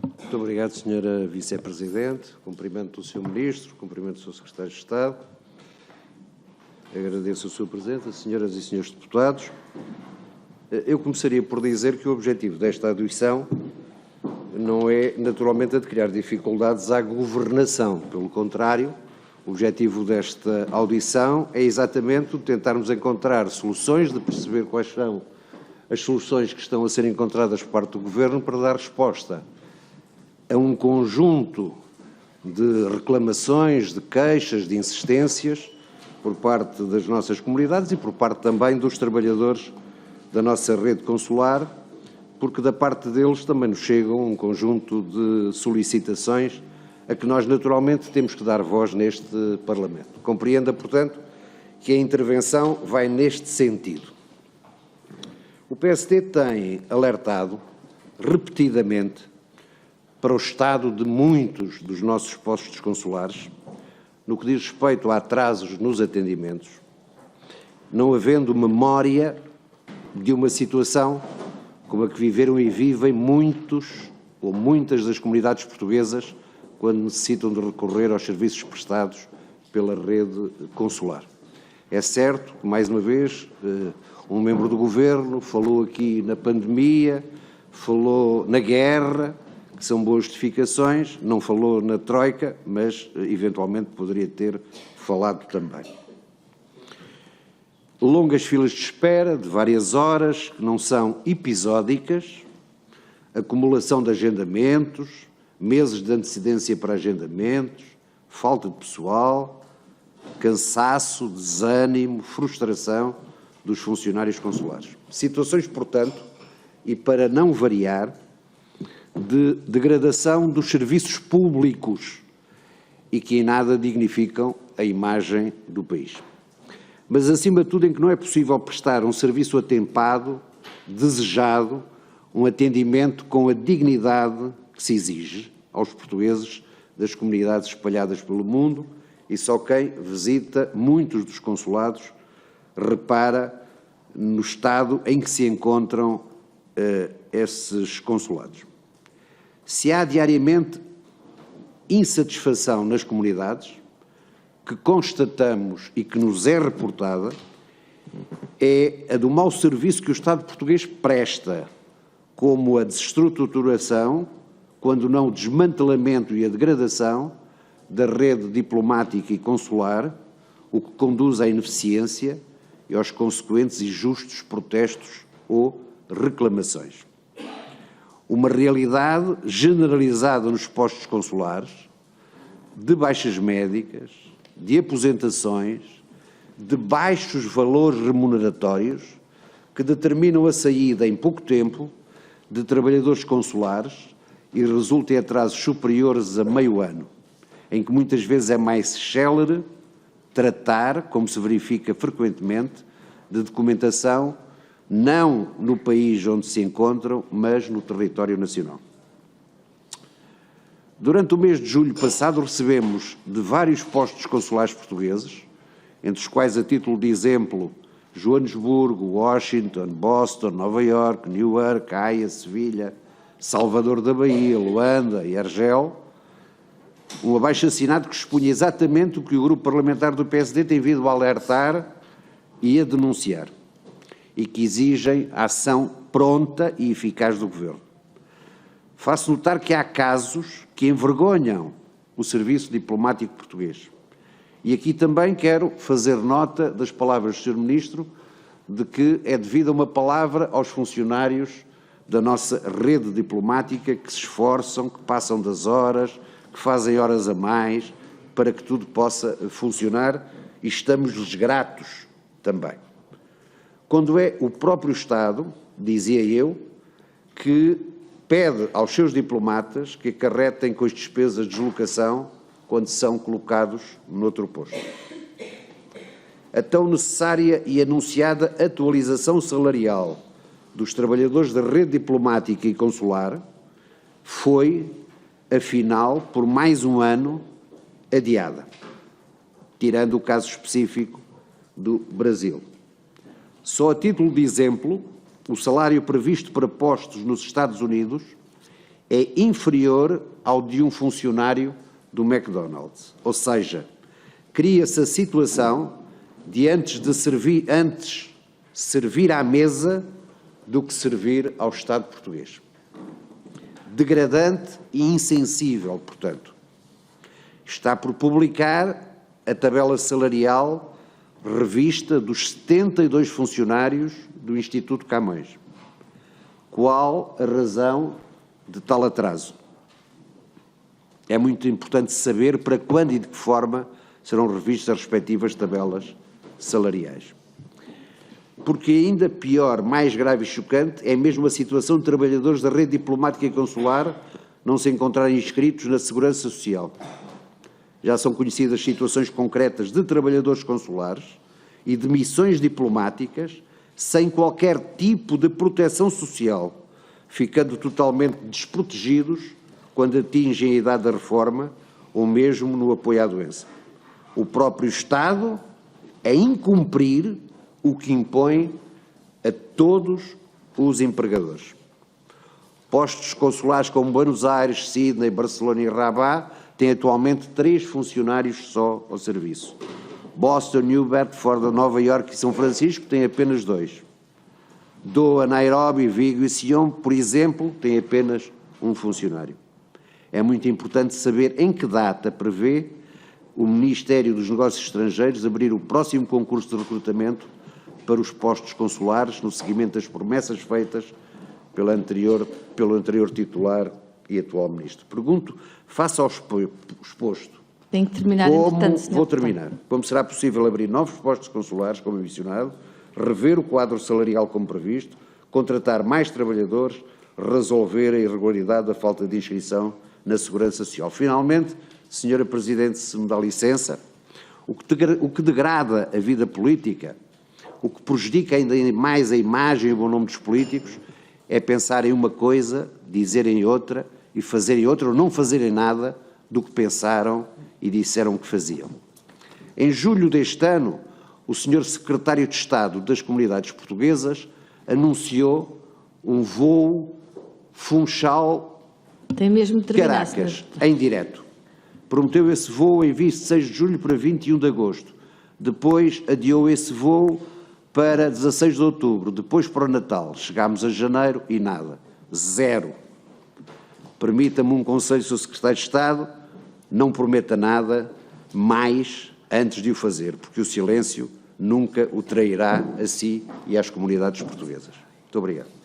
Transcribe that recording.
Muito obrigado, Sra. Vice-Presidente. Cumprimento o Sr. Ministro, cumprimento o Sr. Secretário de Estado. Agradeço a sua presença, senhoras e senhores deputados. Eu começaria por dizer que o objetivo desta audição não é, naturalmente, a de criar dificuldades à governação. Pelo contrário, o objetivo desta audição é exatamente o de tentarmos encontrar soluções, de perceber quais são as soluções que estão a ser encontradas por parte do Governo para dar resposta a um conjunto de reclamações, de queixas, de insistências por parte das nossas comunidades e por parte também dos trabalhadores da nossa rede consular, porque da parte deles também nos chegam um conjunto de solicitações a que nós naturalmente temos que dar voz neste Parlamento. Compreenda, portanto, que a intervenção vai neste sentido. O PSD tem alertado repetidamente para o estado de muitos dos nossos postos consulares, no que diz respeito a atrasos nos atendimentos, não havendo memória de uma situação como a que viveram e vivem muitos ou muitas das comunidades portuguesas quando necessitam de recorrer aos serviços prestados pela rede consular. É certo que, mais uma vez, um membro do Governo falou aqui na pandemia, falou na guerra, que são boas justificações, não falou na Troika, mas eventualmente poderia ter falado também. Longas filas de espera de várias horas, que não são episódicas, acumulação de agendamentos, meses de antecedência para agendamentos, falta de pessoal, cansaço, desânimo, frustração dos funcionários consulares. Situações, portanto, e para não variar, de degradação dos serviços públicos e que em nada dignificam a imagem do país. Mas, acima de tudo, em que não é possível prestar um serviço atempado, desejado, um atendimento com a dignidade que se exige aos portugueses das comunidades espalhadas pelo mundo, e só quem visita muitos dos consulados repara no estado em que se encontram esses consulados. Se há diariamente insatisfação nas comunidades, que constatamos e que nos é reportada, é a do mau serviço que o Estado português presta, como a desestruturação, quando não o desmantelamento e a degradação da rede diplomática e consular, o que conduz à ineficiência e aos consequentes e justos protestos ou reclamações. Uma realidade generalizada nos postos consulares, de baixas médicas, de aposentações, de baixos valores remuneratórios, que determinam a saída em pouco tempo de trabalhadores consulares e resulta em atrasos superiores a meio ano, em que muitas vezes é mais célere tratar, como se verifica frequentemente, de documentação não no país onde se encontram, mas no território nacional. Durante o mês de julho passado recebemos de vários postos consulares portugueses, entre os quais, a título de exemplo, Joanesburgo, Washington, Boston, Nova York, Newark, Haia, Sevilha, Salvador da Bahia, Luanda e Argel, um abaixo-assinado que expunha exatamente o que o grupo parlamentar do PSD tem vindo a alertar e a denunciar, e que exigem a ação pronta e eficaz do Governo. Faço notar que há casos que envergonham o serviço diplomático português. E aqui também quero fazer nota das palavras do Sr. Ministro, de que é devida uma palavra aos funcionários da nossa rede diplomática que se esforçam, que passam das horas, que fazem horas a mais, para que tudo possa funcionar, e estamos-lhes gratos também. Quando é o próprio Estado, dizia eu, que pede aos seus diplomatas que acarretem com as despesas de deslocação quando são colocados noutro posto. A tão necessária e anunciada atualização salarial dos trabalhadores da rede diplomática e consular foi, afinal, por mais um ano, adiada, tirando o caso específico do Brasil. Só a título de exemplo, o salário previsto para postos nos Estados Unidos é inferior ao de um funcionário do McDonald's. Ou seja, cria-se a situação de antes servir à mesa do que servir ao Estado português. Degradante e insensível, portanto. Está por publicar a tabela salarial revista dos 72 funcionários do Instituto Camões. Qual a razão de tal atraso? É muito importante saber para quando e de que forma serão revistas as respectivas tabelas salariais. Porque ainda pior, mais grave e chocante, é mesmo a situação de trabalhadores da rede diplomática e consular não se encontrarem inscritos na Segurança Social. Já são conhecidas situações concretas de trabalhadores consulares e de missões diplomáticas sem qualquer tipo de proteção social, ficando totalmente desprotegidos quando atingem a idade da reforma ou mesmo no apoio à doença. O próprio Estado a incumprir o que impõe a todos os empregadores. Postos consulares como Buenos Aires, Sydney, Barcelona e Rabat têm atualmente 3 funcionários só ao serviço. Boston, New Bedford, Nova Iorque e São Francisco têm apenas 2. Doha, Nairobi, Vigo e Sion, por exemplo, têm apenas um funcionário. É muito importante saber em que data prevê o Ministério dos Negócios Estrangeiros abrir o próximo concurso de recrutamento para os postos consulares, no seguimento das promessas feitas pelo anterior titular e atual Ministro. Pergunto, face ao exposto, tem que terminar, entretanto, Sr. Vou terminar. Como será possível abrir novos postos consulares, como mencionado, rever o quadro salarial como previsto, contratar mais trabalhadores, resolver a irregularidade da falta de inscrição na Segurança Social. Finalmente, Sra. Presidente, se me dá licença, o que degrada a vida política, o que prejudica ainda mais a imagem e o bom nome dos políticos, é pensar em uma coisa, dizerem outra e fazerem outra ou não fazerem nada do que pensaram e disseram que faziam. Em julho deste ano, o Sr. Secretário de Estado das Comunidades Portuguesas anunciou um voo Funchal-Caracas, em direto. Prometeu esse voo em 26 de julho para 21 de agosto. Depois adiou esse voo para 16 de outubro, depois para o Natal. Chegámos a janeiro e nada. 0. Permita-me um conselho, Sr. Secretário de Estado, não prometa nada mais antes de o fazer, porque o silêncio nunca o trairá a si e às comunidades portuguesas. Muito obrigado.